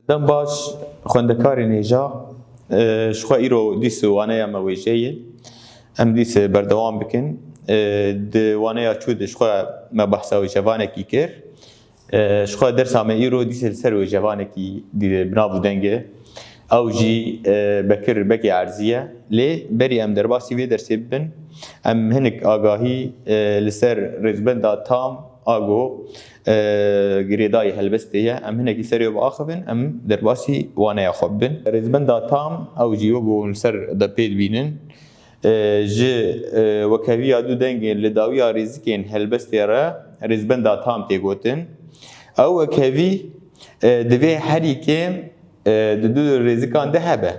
دم باش خوندکاری نیجا شخوا ایرو دیس وانه یا مویجهیه ام دیس بردوام بکن ده وانه یا چود شخوا ما بحثا و جوانه کی کر شخوا درس همه ایرو دیس سر و جوانه کی دیده بنابو دنگه او جی بکر بکی عرضیه لی بری ام در باسی وی درسی ببن ام هنک آگاهی لسر رزبنده تام آگو گریدای هلبستیه ام هنکی سریو با آخفن ام در باسی وانه خوبن رزبنده تام او جیو گو لسر دا پید بینن جه وکویا دو دنگین لداویا رزکین هلبستی را رزبنده تام تیگوتن او وکوی دوی هری کم دو رزکان ده هبه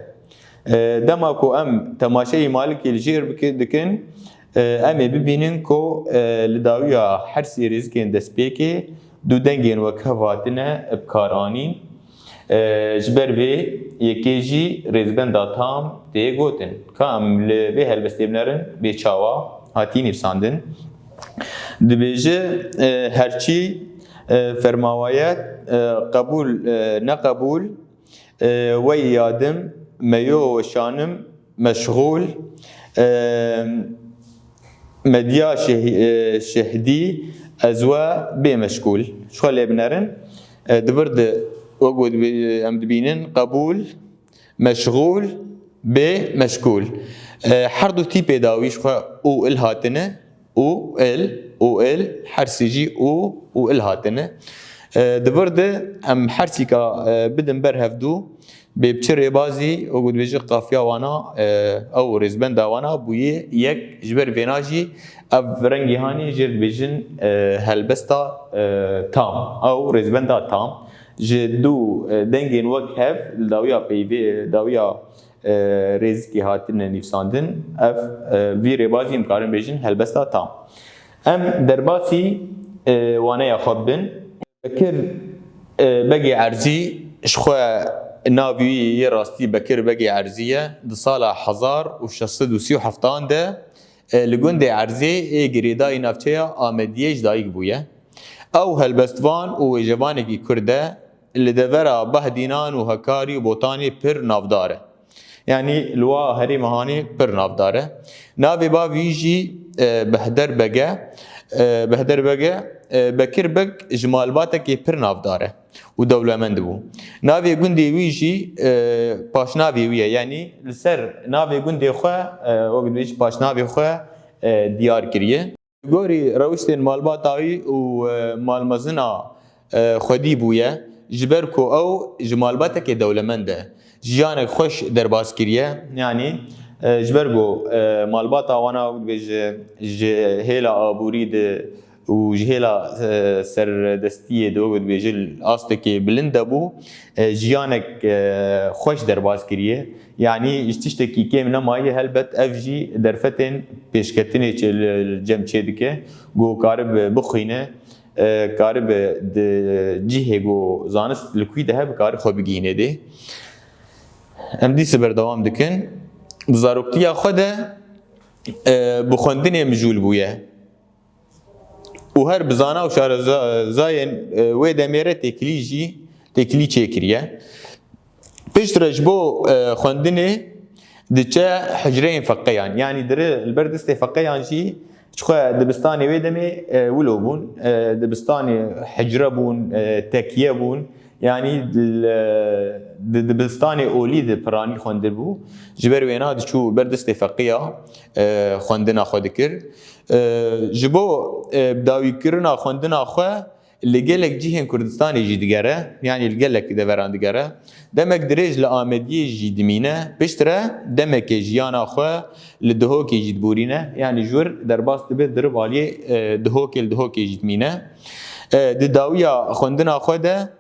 دما کو ام تماشای مالک الجیر بکن ام ببینن کو لداویا هر سی رزکین دسپیکی دو دنگین وکواتنه بکارانین جبر وی یکی جی رزبنده تام تیگوتن که ام لوی هلبستی بنرن بی چاوا هاتی نفساندن دبیجه هرچی فرماوایت قبول نقبول وی یادم میو و شانم مشغول مدیا شهدی ازوا بمشغول شو اللي بنرن دبرد وجود ام دبینن قبول مشغول بمشغول حردو تي بداويش او الهاتنه او ال حرسجي او الهاتنه دبرد ام حرسيكا بدن برهفدو ببچر بازي وجود بيجي قافيه وانا او رزبنده وانا بويه يك جبر فيناجي اف رنگي هاني جر بيجن هلبستا تام او رزبنده تام جدو دنگين وك هف داويا بي داويا رزقي هاتن نفساندن اف في بازي مقارن بيجن هلبستا تام ام درباسي وانا يخبن بكر بقي عرزي شخوا ناوي راستي بكر بقي عرزية دصالة حزار وشصد وسيو حفتان ده لقون دي عرزي قريداي نافتيا آمديش دايق بويا او هالبستوان وجوانكي كرده اللي دفرا بهدينان وهكاري وبوتاني پر نافداره يعني لوا هري مهاني پر نافداره ناوي با ويجي بهدر بقى بكر بك جمال باتكي پر نافداره ودولمند بو ناوي گوندي ويجي باش ناوي ويا يعني لسر ناوي گوندي خو وقت ويجي باش ناوي خو ديار كريه غوري روشتين مالباتاوي ومالمزنا خدي بويا جبركو او جمالباتك دولمنده جيانك خوش درباس كريه يعني جبركو مالباتا وانا بيج هيلا ابوريد وجهلا سر دستيه دو بيجل استكي بلند ابو جيانك خوش درباس كريه يعني اشتشتكي كيم نماي هلبت افجي درفتن بيشكتني الجم تشدكه جو قارب بخينه قارب جهه جو زانست لكويده هب قارب خو بگينه دي ام دي سبر دوام دكن بزاروكتيا خده بخوندن مجول بويه وهر بزانا وشار زاين ويدميره تكلي چيكريه بيشترج بو خوندنه دچا حجرين فقيان يعني در البردست فقيان شي شخوا دبستاني ويدمي ولوبون دبستاني حجربون تكيبون يعني دبستاني اوليد براني خوندبو جبر وينا دشو بردست فقيا خوندنا خودكر جبو بداوي كرنا خوندنا خو اللي قالك جيهن كردستاني جي دقاره يعني اللي قالك دفران دقاره دمك دريج لآمدية جي دمينه بشتره دمك جيانا خو لدهوكي جي دبورينه يعني جور درباس دبي درب عليه دهوكي جي دمينه داويا خوندنا خو ده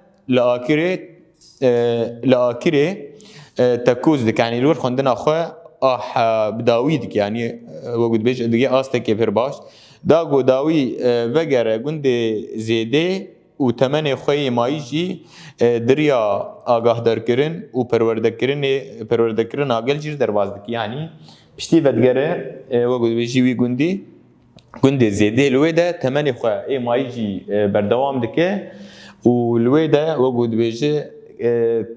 لآكره تكوز دك يعني الور خوندنا خو بداويدك يعني وقت بيج دقي آستك يبهر باش داغو داوي وگره گوند زیده و تمن خوی مایجی دریا آگاه در کرن و پرورده کرن آگل جیر درواز دکی يعني پشتی ودگره وقت بيجي وي گوند زیده لوی ده تمن خوی مایجی بردوام دکه و لوی ده وقت بيجي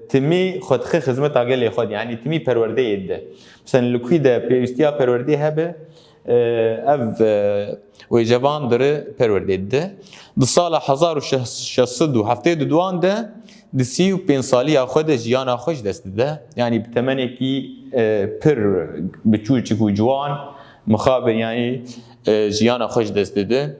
تمی خودخه خدمت آگل خود یعنی تمی پرورده ده مثلا لکویده پیوستیا پرورده هبه اف و جوان داره پرورده ده در سال 1672 ده د 35 سالی خود جیان خوش دست ده یعنی بتمنه کی پر بچوچ و جوان مخابر یعنی جیان خوش دست ده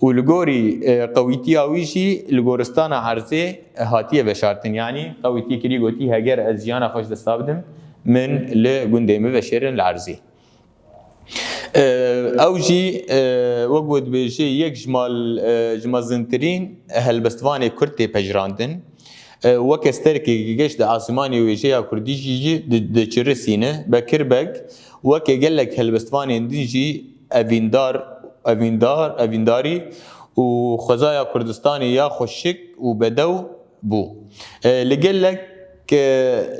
و لگوری قویتی آویشی لگورستان عرضه هاتیه بشارتن یعنی قویتی کری گوتی هگر از جیان خوش دست بدم من لگنده مبشرن العرضه اوجی وقود بیشی یک جمال زنترین هلبستوانی کرتی پجراندن وکستر که گشت آسمانی ویژه کردی جی د چرسینه بکربگ وک گلک هلبستوانی اندیجی اوینداری و خزایا کردستانی یا خوشک و بدو بو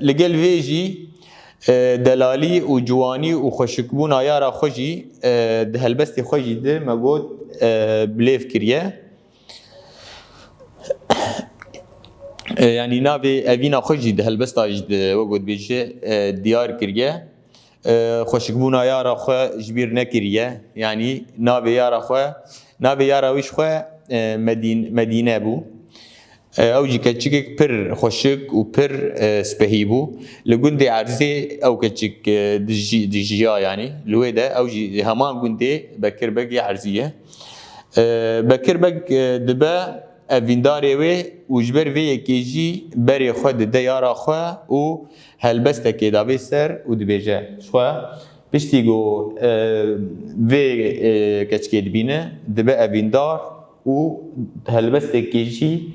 لگل ویجی دلالی و جوانی و خوشکبون آیارا خوشی ده هلبستی خوشی ده مگود بلیف کریه یعنی ناوی اوینا خوشی ده هلبستا جده وگود بیشه دیار کریه خوشکبون آیارا خو جبیر نکریه یعنی ناوی یارا ویش خو مدینه بو او جی کچک پر خوشک و پر سپهی بو لگنده عرضه او کچک دجیا یعنی لویده او جی همان گنده بکربگ عرضیه بکربگ دبا اوینداره و جبر وی یکیجی بری خود دیارا خو و هلبسته که داوی سر و دبیجه شو پشتیگو وی کچک دبینه دبا اویندار و هلبسته کیجی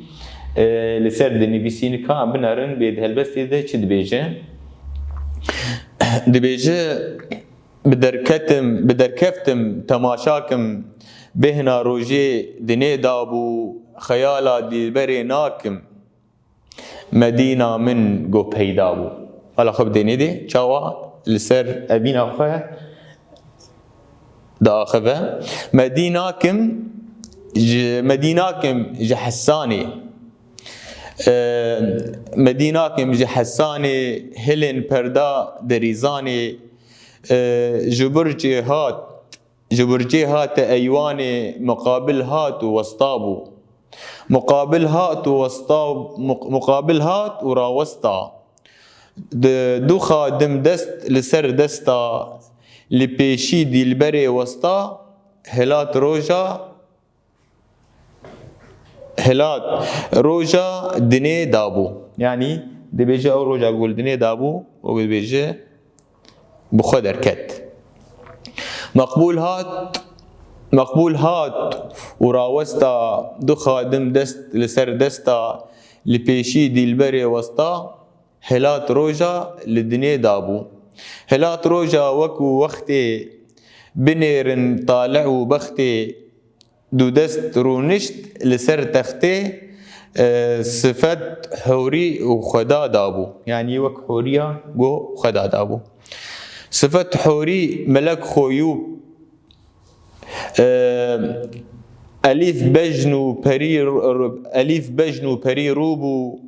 لسر دنیویسین کام بنارن بید هلبستی ده چی دبیجه بدرکفتم تماشاکم بهنا روژه دنی دابو خیالا دیلبری ناکم مدینه من گو پیدا بو حالا خب دنی ده چاوا لسر ابین آخوه دا آخوه مدیناکم جحسانی مدیناکم جحسانی هلن پردا دریزانی جبرجه هات ایوان مقابل هات و وسطابو مقابل هات و راوستا دو خادم دست لسر دستا لپیشی دیلبری وسطا هلات روژا دنی دابو یعنی دبیجه او روژا گول دنی دابو و دبیجه بخود درکت مقبول هات و راوستا دو خادم دست لسر دستا لپیشی دیلبری وسطا هلات روژا لدنی دابو هلات روژا وکو وقتی بنیرن طالع و بختی دو دست رونشت لسر تخته صفت حوری و خدا دابو یعنی وک حوریا گو خدا دابو صفت حوری ملک خویوب أليف بجنو بري روبو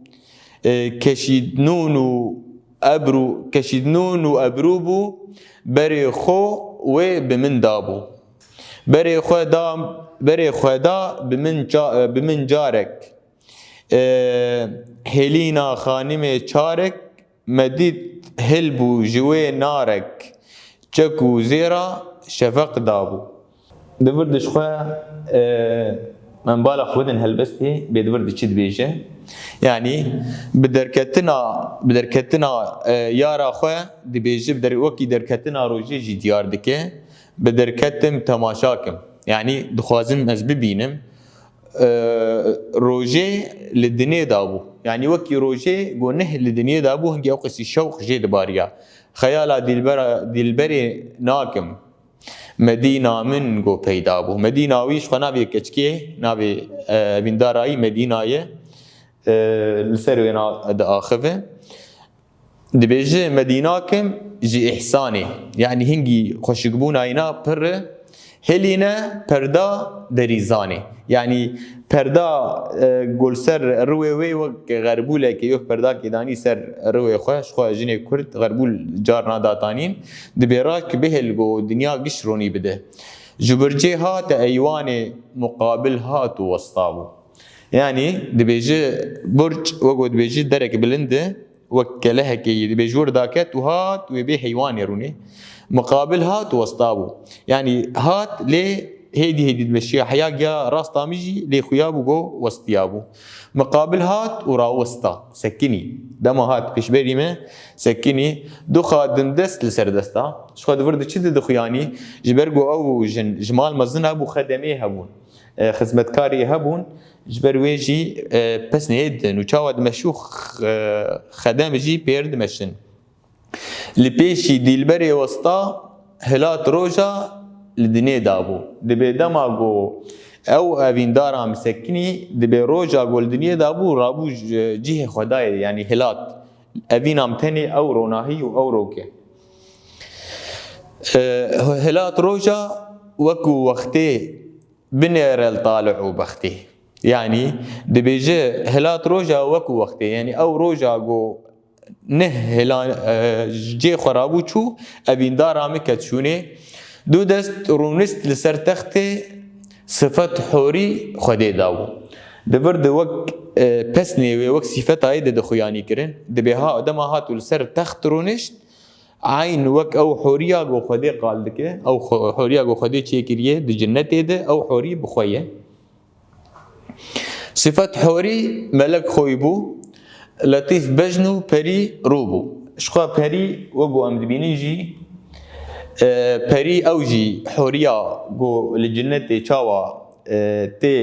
كشيدنون أبروبو بري خو و بمن دابو بري خو دا بمن جارك هلينا خانم چارك مديد هلبو جوي نارك چكو زيرا شفق دابو دفردش خواه من بالا خودن هلبستی بدورد چید بیشه یعنی بدرکتنا یارا خواه دی بیشه بدر وکی درکتنا روژه جی دیار دکه بدرکتم تماشاکم یعنی دخوازم از ببینم روژه لدنیا دابو یعنی وکی روژه گونه لدنیا دابو هنگی اوقسی شوق جید باریا خیالا دلبری ناکم مدینه من گو پیدا بو مدینه ویش خو ناوی کچکی ناوی ویندارایی مدینه لسر وینا دا آخفه دبیجه مدینه کم جی احسانی یعنی هنگی خوشگبون اینا پر هلينا بردا دريزاني يعني بردا قول سر روي وي وك غربولة كي يوك بردا كيداني سر روي خوش خو جني كرد غربول جارنا داتانين دبيراك بهلقو دنيا قشروني بده جبرجي هات ايواني مقابل هات وسطابو يعني دبيجي برج وقود بيجي درك بلنده وكلها كي دبيجور داكت وهات ويبي حيوان يروني مقابل هات وسطابو يعني هات ليه هيدي تمشيها حياك يا راس طامجي لي خيابو جو وسطيابو مقابل هات ورا وسطا سكني دما هات كشبيري ما سكني دو خادم دست لسردستا شو خد ورد تشد دخياني جبرجو او جمال مزن ابو خدمي هبون خدمتكاري هبون جبر ويجي بس نهيد نوشاود مشوخ خدام جي بيرد مشن لبيشي ديلبري وسطا هلات روجا لدنيا دابو دبي دماغو او اوین دارا مسکنی دبی روجا گل دنیا دابو رابو جیه خدای يعني هلات اوین امتنی او روناهی و او روکه هلات روجا وكو وقتي بنير الطالع وبختي يعني دبيجي هلات روجا وكو وقتي يعني او روجا جو نه هلا جي خرابو چو اوین دارا مكتشوني دو دست رونست لسر تختي صفت حوري خدي داو دبرد وك پسني وك صفت ايد دخياني كرن دبيها ادم هات لسر تخت رونشت عين وك او حوريا جو خدي قال دك او حوريا جو خدي چي كريه د جنت ده او حوري بخويه صفت حوري ملك خويبو لطيف بجنو بري روبو شخوا بري وجو ام دبينيجي بري اوجي حوريا جو لجنت چاوا تي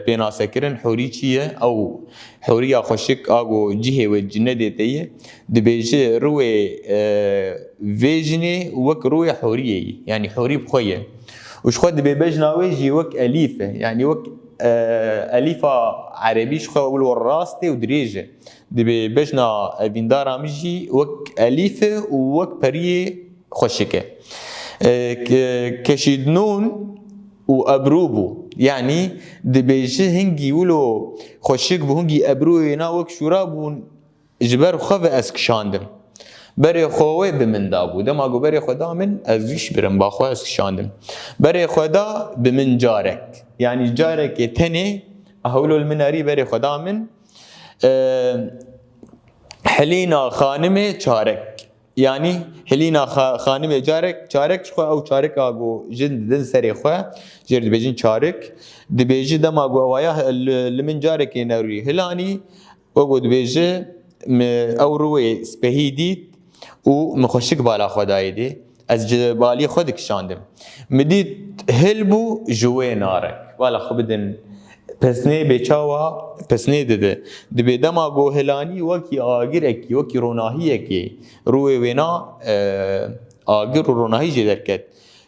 بينا سكرن حوري چيه او حوريا خوشك اگو جيه و جنت تي دبيجي روي فيجني وك روي حوريه يعني حوري بخويه وش خد ببجنا ويجي وك اليفه يعني وك اليفه عربي شخو والراستي ودريجه دبي بجنا بيندارا مجي وك اليفه وك بري خوشكه كشيدنون وابروبو يعني دبيجي هنجي ولو خوشك بهنجي ابروينا وك شرابون جبر خو اسكشاندم بري خوي بمن دابو دما جو بري خدا من ازيش برم باخو اسكشاندم بري خدا بمن جارك يعني جارك تني اهولو المناري بري خدا من حلينا خانمه چارك يعني هلينا خانمه جارك شخو او چارك اگو جند دن سري خو جرد بيجين چارك دبيجي دما جو وايا لمن جارك ينوري هلاني وگو دبيجي او روي سبهيديت و مخشك بالا خداي دي از بالي خودك شاندم مديت هلبو جوي نارك والا خبدن پسنه بچاوا پسنه دده دبی دما گو هلانی وکی آگر اکی وکی روناهی اکی روی وینا آگر روناهی جدر کد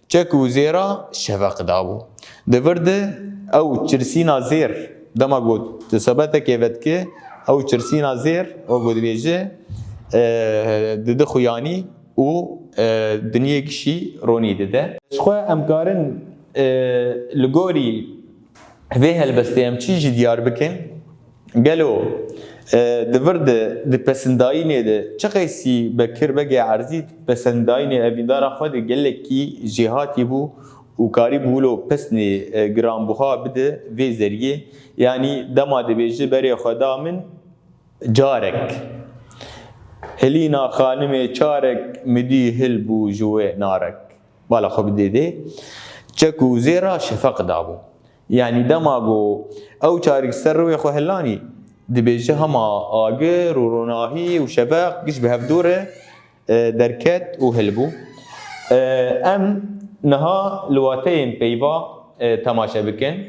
چکو زیرا شفق دابو دورده او چرسینا زیر دما گو تثبت که ودکه او چرسینا زیر او گو دبیجه دده خویانی و دنیا کشی رونی دده شخواه امکارن لگوری في هالبستيم تشيجي ديار بكن قالوا دفرد دبسندايني ده چقيسي بكر بقى عرضي بسندايني ابي دار خود قال لك كي جهاتي بو وكاري بولو بسني جرام بوها بده في زريه يعني دما دبيجي بري خدا من جارك هلينا خانمه چارك مدي هلبو جوه نارك بالا خو بده چكو زيرا شفق دابو يعني دماغو او چارك سروي خو هلاني دبيجه هما آگر و روناهي و شفاق قش بهفدوره دركت و هلبو ام نها لواتين بيبا تماشا بكن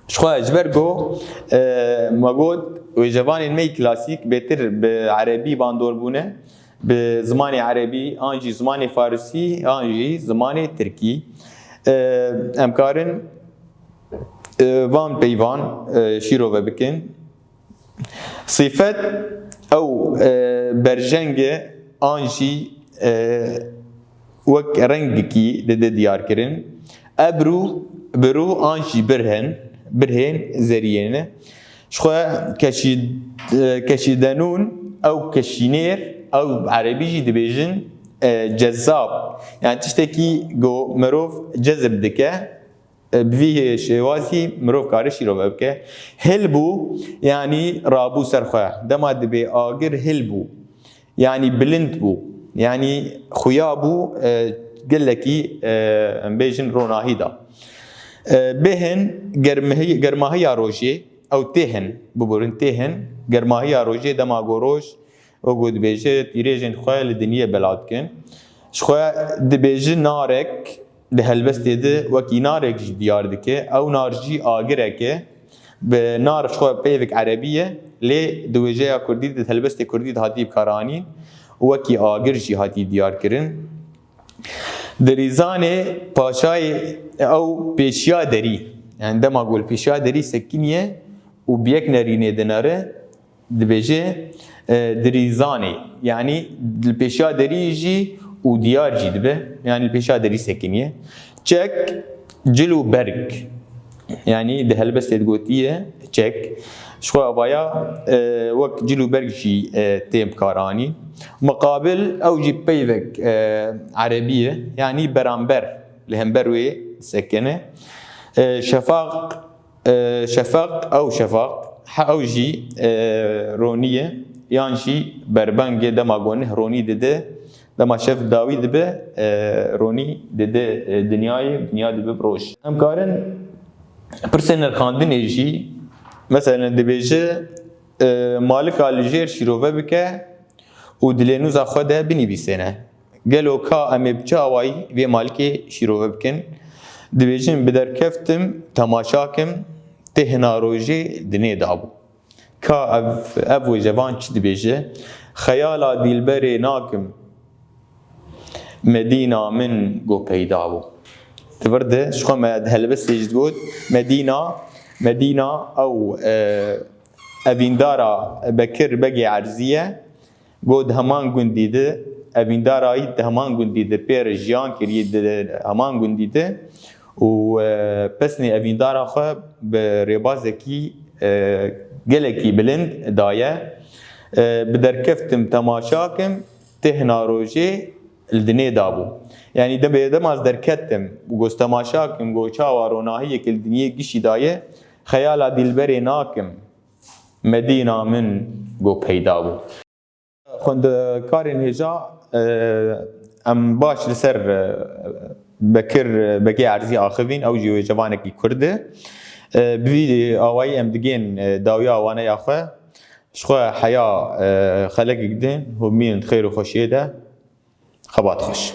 شخو اجبرگو مقود و جوان المي كلاسيك بيتر بعربي باندور بونه بزماني عربي انجي زماني فارسي انجي زماني تركي امكارن وان بيوان شيرو بكن صفات او برجنگ انجي وك رنگكي دد ديار كرن برو آنجی برهن زرينه شخوا كشيدانون أو كشينير أو عربي جي دبيجن جذاب يعني تشتكي جو مروف جذب دكه بفيه شوازي مروف كارشي رو ببكه هلبو يعني رابو سرخوا دما دبي آگر هلبو يعني بلند بو يعني خيابو قال لكي بيجن روناهيدا بهن گرماهي روجي او تهن ببورن تهن گرماهي روجي دما گوروش وجود بيجي تيريجن خويا الدنيا بلادكن شخويا دبيجي نارك لهلبس ديده وكي نارك ديار دكه او نارجي آگركه بنار شخويا بيفك عربية لي دوجيا كردي دهلبس كردي هاتي بكارانين وكي آگر جي هاتي ديار كرن دريزانه پاشای او پیشیا دری يعني دما اقول پیشیا دری سكينيه وبيك نرينه دناره دبيجه دريزانه يعني البيشیا دری جي وديار جي دبه يعني البيشیا دری سكينيه تشك جلو برق يعني ده هلبس تقوليه تشك شو ابايا وقت جلو برق جي تيم كاراني مقابل او جي بيفك عربيه يعني برامبر لهمبروي سكنه شفاق او جي رونيه يعني جي بربنج دماغونه روني دده دما شف داوود به روني دده دنيا دبه بروش هم كارن برسنر خاندن جي مثلا دبيجه مالك الجير شيروفه بك ودلينوز خدا بنيبيسنه قالوا كا امي بجاواي في مالكي شيروفه بكن دبيجن بدر كفتم تماشاكم تهنا روجي دني دابو كا افو جوان دبيجه خيال ديلبري ناكم مدينه من جو بيدابو تبرده شخو ما هلبس يجدود مدينه او اويندارا بكر بقي عرزيه قود همان قنديده اويندارا ايد همان قنديده بير جيان كريد همان قنديده و بسني اويندارا خو بريبازكي قلكي بلند دايه بدركفتم تماشاكم تهنا روجي الدنيا دابو يعني دم از دركتم وقوس تماشاكم قو چاواروناهي كل الدنيا قشي دايه خيالا دلبري ناكم مدينة من قو بيدابو خند كارين هجا ام باش لسر بكر بكي عرزي آخفين او جيوه جوانكي كرده بفيدي آواي ام دقين داويا وانا ياخوه شخوه حياة خلق قدين هم مين خير وخوشيه ده خبات خوش